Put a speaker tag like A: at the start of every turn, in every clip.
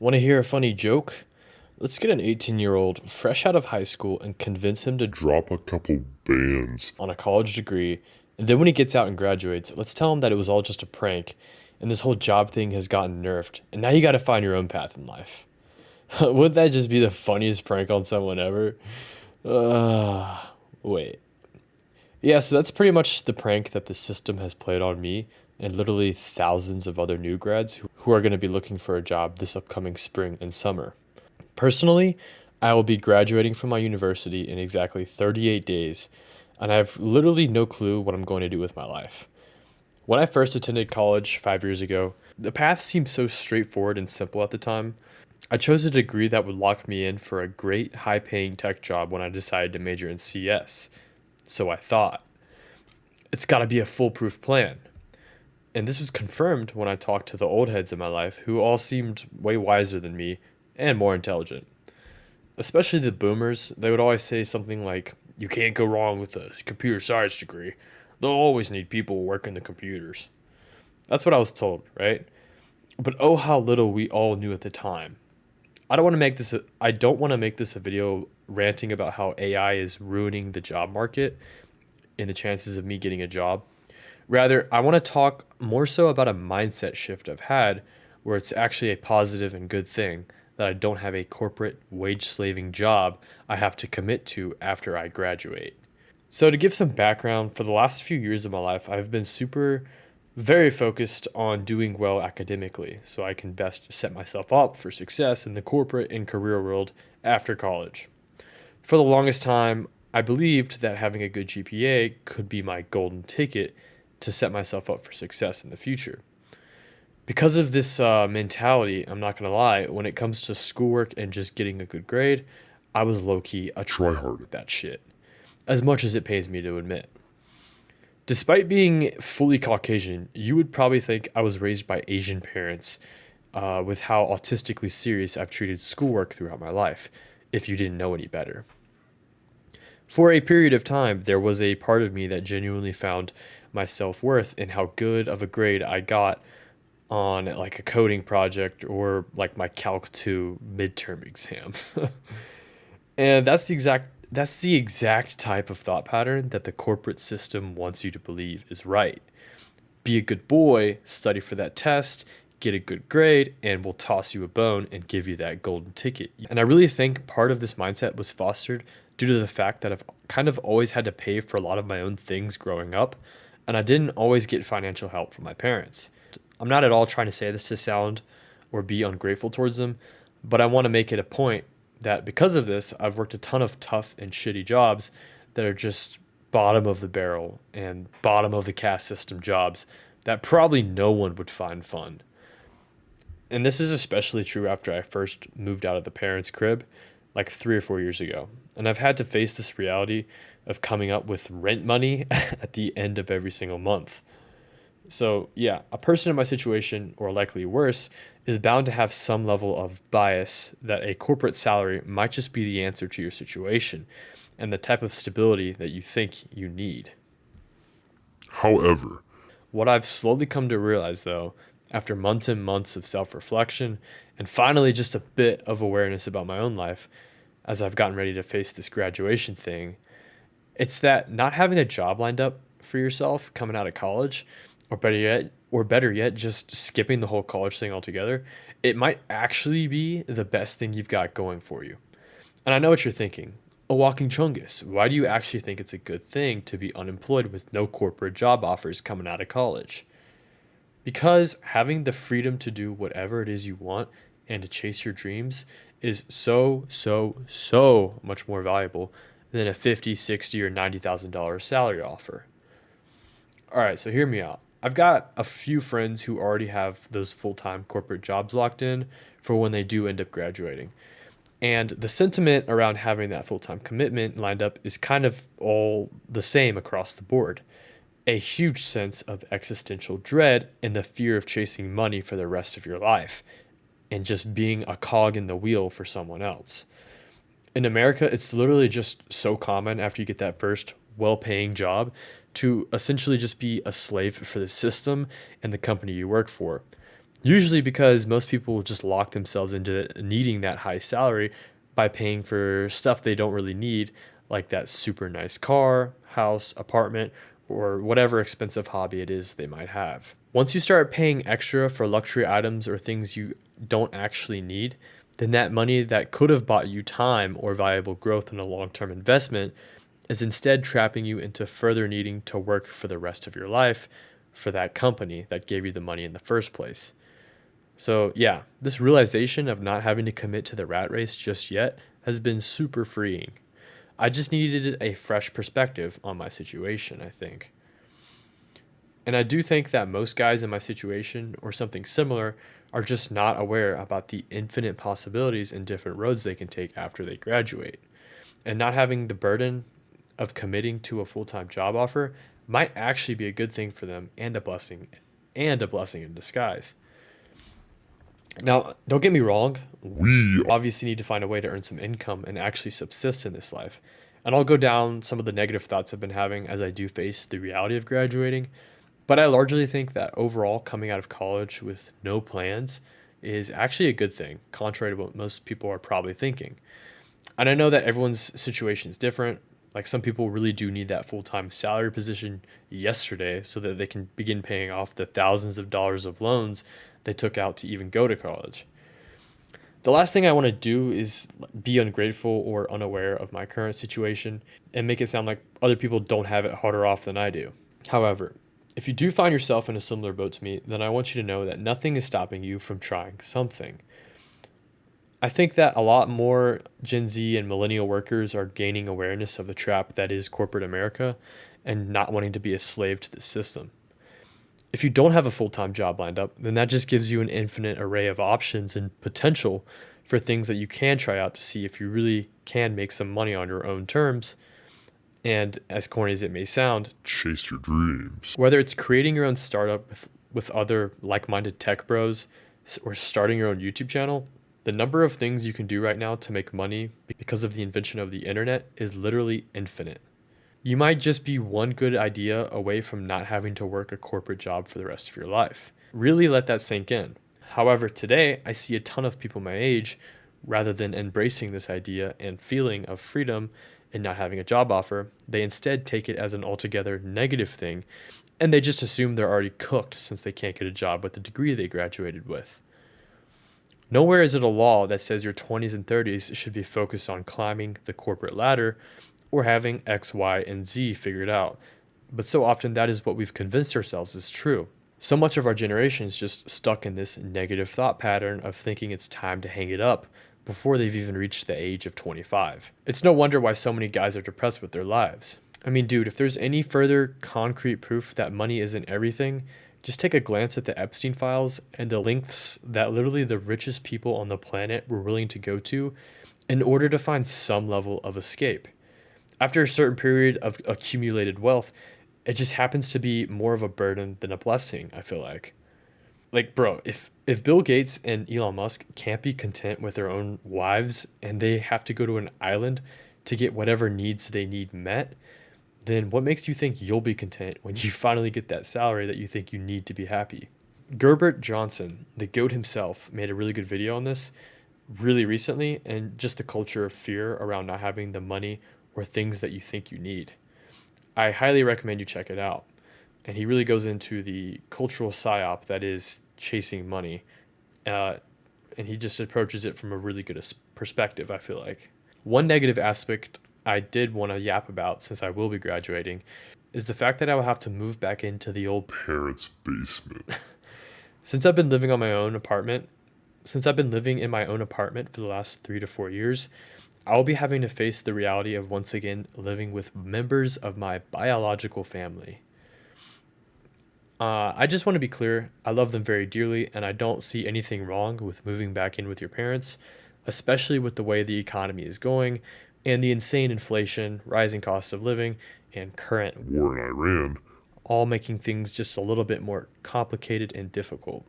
A: Want to hear a funny joke? Let's get an 18-year-old fresh out of high school and convince him to
B: Drop a couple bands.
A: on a college degree. And then when he gets out and graduates, let's tell him that it was all just a prank and this whole job thing has gotten nerfed. And now you got to find your own path in life. Wouldn't that just be the funniest prank on someone ever? Wait. Yeah, so that's pretty much the prank that the system has played on me and literally thousands of other new grads who are going to be looking for a job this upcoming spring and summer. Personally, I will be graduating from my university in exactly 38 days, and I have literally no clue what I'm going to do with my life. When I first attended college 5 years ago, the path seemed so straightforward and simple at the time. I chose a degree that would lock me in for a great high paying tech job when I decided to major in CS. So I thought, it's gotta be a foolproof plan. And this was confirmed when I talked to the old heads in my life who all seemed way wiser than me and more intelligent. Especially the boomers, they would always say something like, "You can't go wrong with a computer science degree. They'll always need people working the computers." That's what I was told, right? But oh, how little we all knew at the time. I don't want to make this a video ranting about how AI is ruining the job market and the chances of me getting a job. Rather, I want to talk more so about a mindset shift I've had where it's actually a positive and good thing that I don't have a corporate wage slaving job I have to commit to after I graduate. So, to give some background, for the last few years of my life, I've been very focused on doing well academically so I can best set myself up for success in the corporate and career world after college. For the longest time, I believed that having a good GPA could be my golden ticket to set myself up for success in the future. Because of this mentality, I'm not going to lie, when it comes to schoolwork and just getting a good grade, I was low key a
B: Try
A: tryhard
B: harder.
A: with that shit, as much as it pays me to admit. Despite being fully Caucasian, you would probably think I was raised by Asian parents with how autistically serious I've treated schoolwork throughout my life, if you didn't know any better. For a period of time, there was a part of me that genuinely found my self worth in how good of a grade I got on like a coding project or like my Calc 2 midterm exam. And that's the exact type of thought pattern that the corporate system wants you to believe is right. Be a good boy, study for that test, get a good grade, and we'll toss you a bone and give you that golden ticket. And I really think part of this mindset was fostered due to the fact that I've kind of always had to pay for a lot of my own things growing up, and I didn't always get financial help from my parents. I'm not at all trying to say this to sound or be ungrateful towards them, but I want to make it a point that because of this, I've worked a ton of tough and shitty jobs that are just bottom of the barrel and bottom of the caste system jobs that probably no one would find fun. And this is especially true after I first moved out of the parents' crib like 3 or 4 years ago. And I've had to face this reality of coming up with rent money at the end of every single month. So, yeah, a person in my situation, or likely worse, is bound to have some level of bias that a corporate salary might just be the answer to your situation and the type of stability that you think you need.
B: However,
A: What I've slowly come to realize, though, after months and months of self reflection and finally just a bit of awareness about my own life as I've gotten ready to face this graduation thing, it's that not having a job lined up for yourself coming out of college, or better yet, just skipping the whole college thing altogether, it might actually be the best thing you've got going for you. And I know what you're thinking. A walking chungus. Why do you actually think it's a good thing to be unemployed with no corporate job offers coming out of college? Because having the freedom to do whatever it is you want and to chase your dreams is so much more valuable than a 50, 60, or $90,000 salary offer. All right, so hear me out. I've got a few friends who already have those full time corporate jobs locked in for when they do end up graduating. And the sentiment around having that full time commitment lined up is kind of all the same across the board. A huge sense of existential dread and the fear of chasing money for the rest of your life and just being a cog in the wheel for someone else. In America, it's literally just so common after you get that first well paying job to essentially just be a slave for the system and the company you work for. Usually because most people will just lock themselves into needing that high salary by paying for stuff they don't really need, like that super nice car, house, apartment, or whatever expensive hobby it is they might have. Once you start paying extra for luxury items or things you don't actually need, then that money that could have bought you time or valuable growth in a long term investment is instead trapping you into further needing to work for the rest of your life for that company that gave you the money in the first place. So, yeah, this realization of not having to commit to the rat race just yet has been super freeing. I just needed a fresh perspective on my situation, I think. And I do think that most guys in my situation or something similar are just not aware about the infinite possibilities and different roads they can take after they graduate. And not having the burden of committing to a full-time job offer might actually be a good thing for them and a blessing in disguise. Now, don't get me wrong,
B: We
A: obviously need to find a way to earn some income and actually subsist in this life. And I'll go down some of the negative thoughts I've been having as I do face the reality of graduating. But I largely think that overall, coming out of college with no plans is actually a good thing, contrary to what most people are probably thinking. And I know that everyone's situation is different. Like some people really do need that full time salary position yesterday so that they can begin paying off the thousands of dollars of loans they took out to even go to college. The last thing I want to do is be ungrateful or unaware of my current situation and make it sound like other people don't have it harder off than I do. However, if you do find yourself in a similar boat to me, then I want you to know that nothing is stopping you from trying something. I think that a lot more Gen Z and millennial workers are gaining awareness of the trap that is corporate America and not wanting to be a slave to the system. If you don't have a full time job lined up, then that just gives you an infinite array of options and potential for things that you can try out to see if you really can make some money on your own terms. And as corny as it may sound,
B: chase your dreams.
A: whether it's creating your own startup with other like minded tech bros or starting your own YouTube channel, the number of things you can do right now to make money because of the invention of the internet is literally infinite. You might just be one good idea away from not having to work a corporate job for the rest of your life. Really let that sink in. However, today I see a ton of people my age, rather than embracing this idea and feeling of freedom and not having a job offer, they instead take it as an altogether negative thing and they just assume they're already cooked since they can't get a job with the degree they graduated with. Nowhere is it a law that says your 20s and 30s should be focused on climbing the corporate ladder or having X, Y, and Z figured out. But so often that is what we've convinced ourselves is true. So much of our generation is just stuck in this negative thought pattern of thinking it's time to hang it up before they've even reached the age of 25. It's no wonder why so many guys are depressed with their lives. I mean, dude, if there's any further concrete proof that money isn't everything, just take a glance at the Epstein files and the lengths that literally the richest people on the planet were willing to go to in order to find some level of escape. After a certain period of accumulated wealth, it just happens to be more of a burden than a blessing, I feel like. Like, bro, if Bill Gates and Elon Musk can't be content with their own wives and they have to go to an island to get whatever needs they need met, then what makes you think you'll be content when you finally get that salary that you think you need to be happy? Gerbert Johnson, the GOAT himself, made a really good video on this really recently and just the culture of fear around not having the money or things that you think you need. I highly recommend you check it out. And he really goes into the cultural psyop that is chasing money. Uh, and he just approaches it from a really good perspective, I feel like. One negative aspect I did want to yap about since I will be graduating is the fact that I will have to move back into the old.
B: Parents' basement.
A: Since I've been living on my own apartment, since I've been living in my own apartment for the last 3 to 4 years, I'll be having to face the reality of once again living with members of my biological family. I just want to be clear, I love them very dearly, and I don't see anything wrong with moving back in with your parents, especially with the way the economy is going and the insane inflation, rising cost of living, and current
B: War in Iran.
A: all making things just a little bit more complicated and difficult.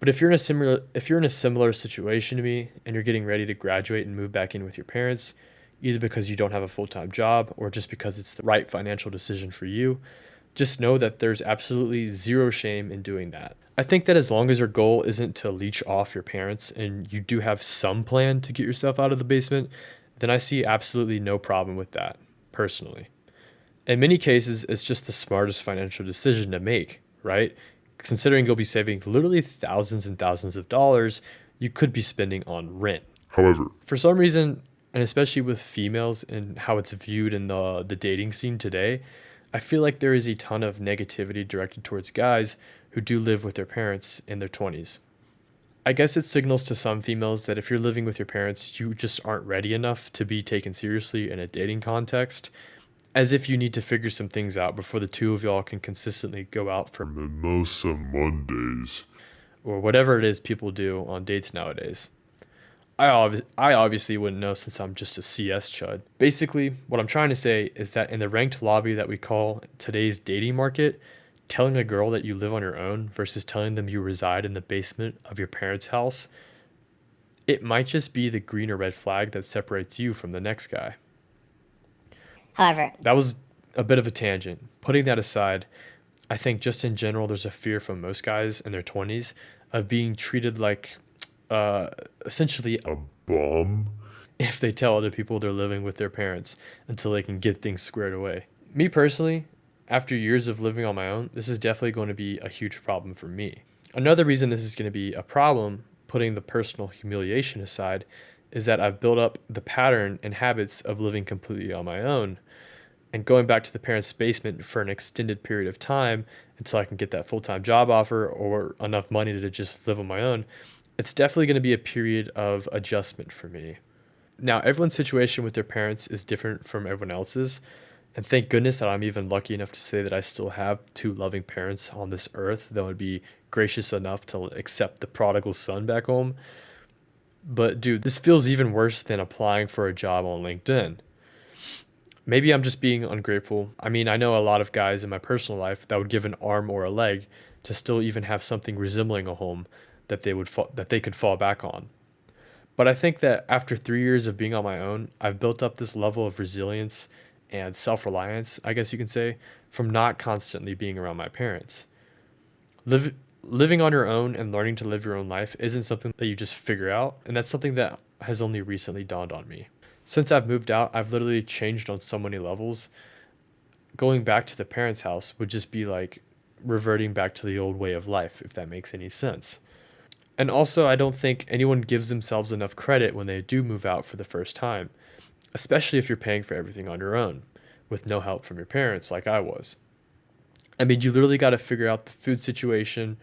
A: But if you're in a similar situation to me and you're getting ready to graduate and move back in with your parents, either because you don't have a full-time job or just because it's the right financial decision for you, just know that there's absolutely zero shame in doing that. I think that as long as your goal isn't to leech off your parents and you do have some plan to get yourself out of the basement, then I see absolutely no problem with that, personally. In many cases, it's just the smartest financial decision to make, right? Considering you'll be saving literally thousands and thousands of dollars you could be spending on rent.
B: However,
A: For some reason, and especially with females and how it's viewed in the dating scene today, I feel like there is a ton of negativity directed towards guys who do live with their parents in their 20s. I guess it signals to some females that if you're living with your parents, you just aren't ready enough to be taken seriously in a dating context, as if you need to figure some things out before the two of y'all can consistently go out for
B: mimosa Mondays.
A: or whatever it is people do on dates nowadays. I obviously wouldn't know since I'm just a CS chud. Basically, what I'm trying to say is that in the ranked lobby that we call today's dating market, telling a girl that you live on your own versus telling them you reside in the basement of your parents' house, it might just be the green or red flag that separates you from the next guy.
C: However,
A: That was a bit of a tangent. Putting that aside, I think just in general, there's a fear from most guys in their 20s of being treated like essentially
B: A bum?
A: if they tell other people they're living with their parents until they can get things squared away. Me personally, after years of living on my own, this is definitely going to be a huge problem for me. Another reason this is going to be a problem, putting the personal humiliation aside, is that I've built up the pattern and habits of living completely on my own and going back to the parents' basement for an extended period of time until I can get that full-time job offer or enough money to just live on my own. It's definitely going to be a period of adjustment for me. Now, everyone's situation with their parents is different from everyone else's. And thank goodness that I'm even lucky enough to say that I still have two loving parents on this earth that would be gracious enough to accept the prodigal son back home. But dude, this feels even worse than applying for a job on LinkedIn. Maybe I'm just being ungrateful. I mean, I know a lot of guys in my personal life that would give an arm or a leg to still even have something resembling a home that they could fall back on. But I think that after 3 years of being on my own, I've built up this level of resilience and self-reliance, I guess you can say, from not constantly being around my parents. Living on your own and learning to live your own life isn't something that you just figure out, and that's something that has only recently dawned on me. Since I've moved out, I've literally changed on so many levels. Going back to the parents' house would just be like reverting back to the old way of life, if that makes any sense. And also, I don't think anyone gives themselves enough credit when they do move out for the first time, especially if you're paying for everything on your own, with no help from your parents like I was. I mean, you literally got to figure out the food situation,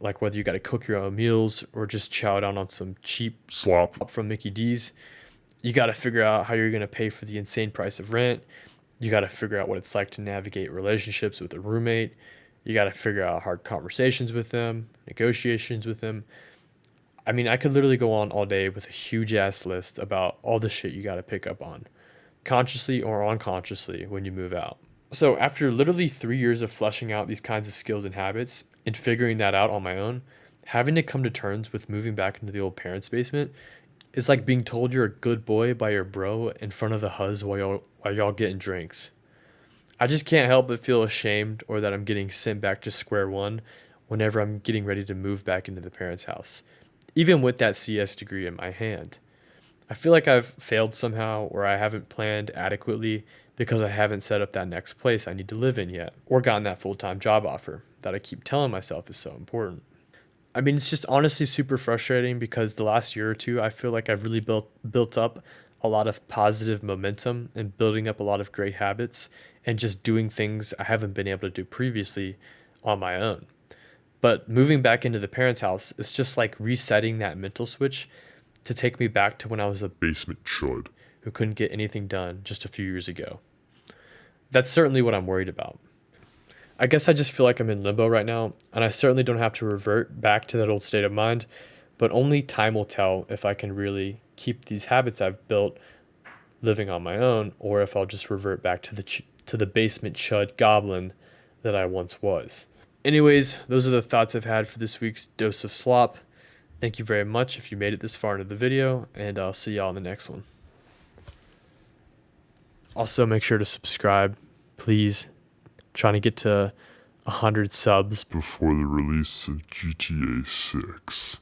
A: like whether you got to cook your own meals or just chow down on some cheap
B: Slop.
A: from Mickey D's. You got to figure out how you're going to pay for the insane price of rent. You got to figure out what it's like to navigate relationships with a roommate. You got to figure out hard conversations with them, negotiations with them. I mean, I could literally go on all day with a huge ass list about all the shit you got to pick up on, consciously or unconsciously, when you move out. So, after literally 3 years of fleshing out these kinds of skills and habits and figuring that out on my own, having to come to terms with moving back into the old parents' basement is like being told you're a good boy by your bro in front of the huzz while y'all getting drinks. I just can't help but feel ashamed or that I'm getting sent back to square one whenever I'm getting ready to move back into the parents' house, even with that CS degree in my hand. I feel like I've failed somehow or I haven't planned adequately because I haven't set up that next place I need to live in yet or gotten that full-time job offer that I keep telling myself is so important. I mean, it's just honestly super frustrating because the last year or two, I feel like I've really built up a lot of positive momentum and building up a lot of great habits and just doing things I haven't been able to do previously on my own. But moving back into the parents' house, it's just like resetting that mental switch to take me back to when I was a
B: Basement chud.
A: who couldn't get anything done just a few years ago. That's certainly what I'm worried about. I guess I just feel like I'm in limbo right now, and I certainly don't have to revert back to that old state of mind, but only time will tell if I can really keep these habits I've built living on my own, or if I'll just revert back to the basement chud goblin that I once was. Anyways, those are the thoughts I've had for this week's Dose of Slop. Thank you very much if you made it this far into the video, and I'll see y'all in the next one. Also, make sure to subscribe, please. Trying to get to 100 subs
B: before the release of GTA 6.